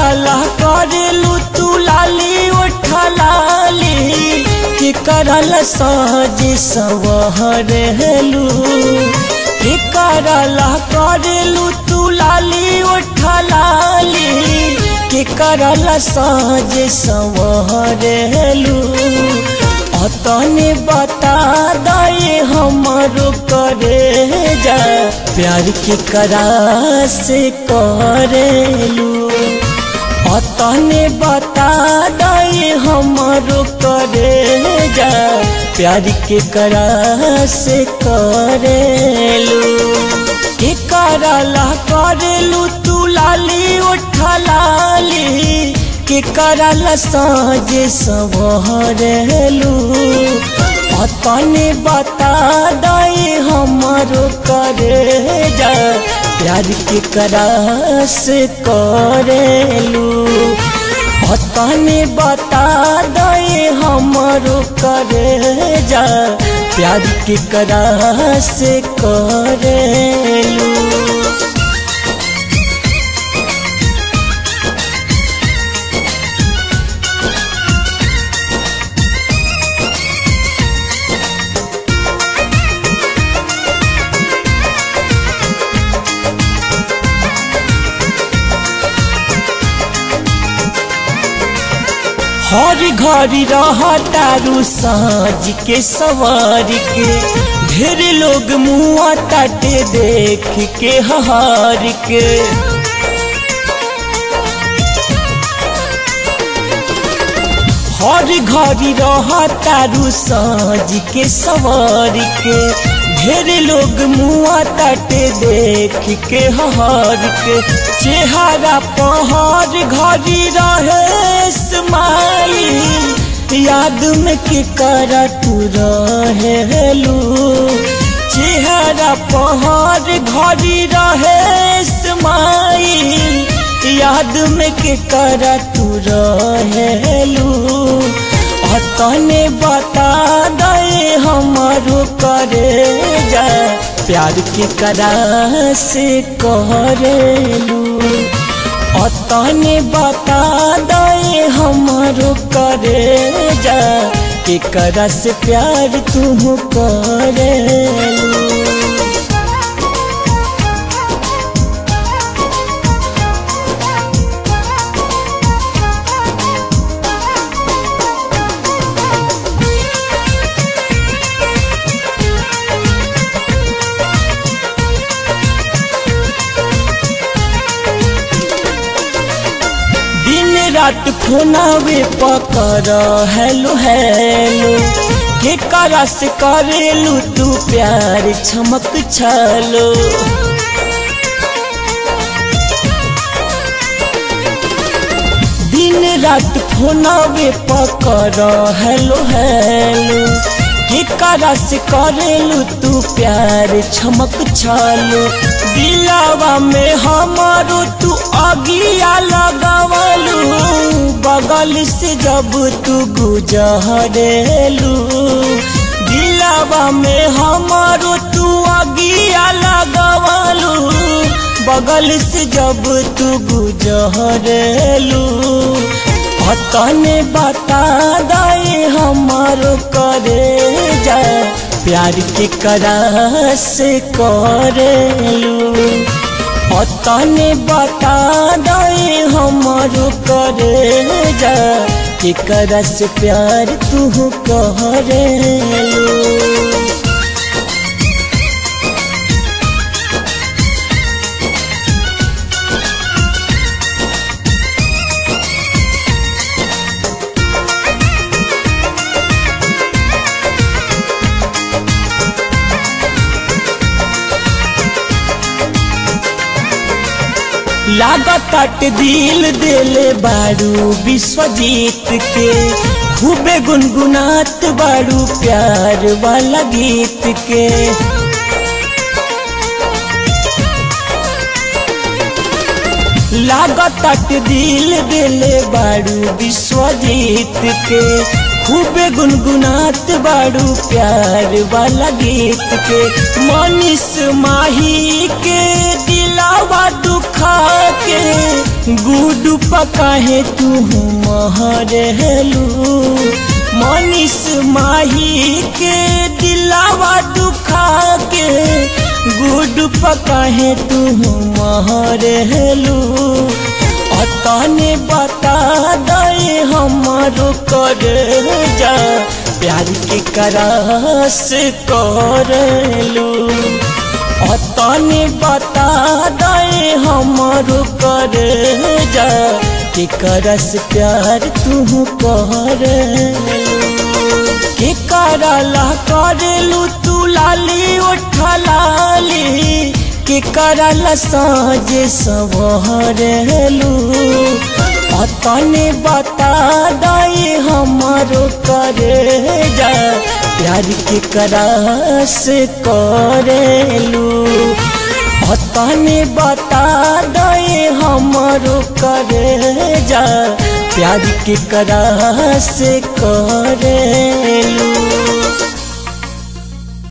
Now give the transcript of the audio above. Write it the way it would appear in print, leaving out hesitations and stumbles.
करला करेलू तू लाली उठा लाली के करला साज सवहरेलू के करला करेलू तू लाली उठा लाली के करला साज सवहरेलू तने बता दे हमारो करे जा प्यार के करा से करेलू तने बता दे हमारो करे जा प्यार के करा से करेलू के करला करेलू तू लाली उठा लाली के करला साज सवहरेलू तने बता दे हमारो करे जा प्यार के करा से करेलू तने बता दे हमारो करे जा प्यार के करा से करेलू। हर घड़ी रहतारू साज के सवार के ढेर लोग मुआ ताटे देख के हार के हर घड़ी रहतारू साज के सवार के ढेर लोग मुआ ताटे देख के हार के चेहरा पहाड़ घड़ी रहे स्माइल याद में के करा तू रहेलू चेहरा पहाड़ घड़ी रहे स्माइल याद में के करा तू रहेलू तने बता दे हमारो करे जा प्यार के करा से करेलू तने बता दे हमारो करे जा के करा से प्यार तू करेलू। रात फोनावे पकर हेलो हेलो के करा से करेलू तू प्यार चमक छलो दिन रात फोनावे पकर हेलो हेलो के करा से करेलू तू प्यार चमक छलो दिलावा में हमारो तू अगिया लगावलू बगल से जब तू गुजरेलू दिलावा में हमारो तू अगिया लगावलू बगल से जब तू गुजरेलू तने बता दे हमारो करे जा प्यार के करा से करेलू तने बता दे हमारो करे जा के करा से प्यार तू करेलू। लागत दिल दिले बारू विश्वजीत के खूबे गुनगुनात बारू प्यार वाला गीत के लागत दिल दिले बारू विश्वजीत के खूबे गुनगुनात बारू प्यार वाला गीत के मनीष माही के दिलावा दुख खा के गुडू पकाहे तू महरेलू। मनीष माही के दिलावा दुखा के गुडू पकाहे तू महरेलू। अतने बता दे हमारो करे जा प्यार के करास करलू। अतने बता दे हमारो करे जा के करस प्यार तू करलू। के करला करलू तू लाली उठा लाली के करला साजे सवरेलू। अतने बता दे हमारो करे जा प्यार के करास करेलू। अतने बता दे हमारो करे जा प्यार के करास करेलू।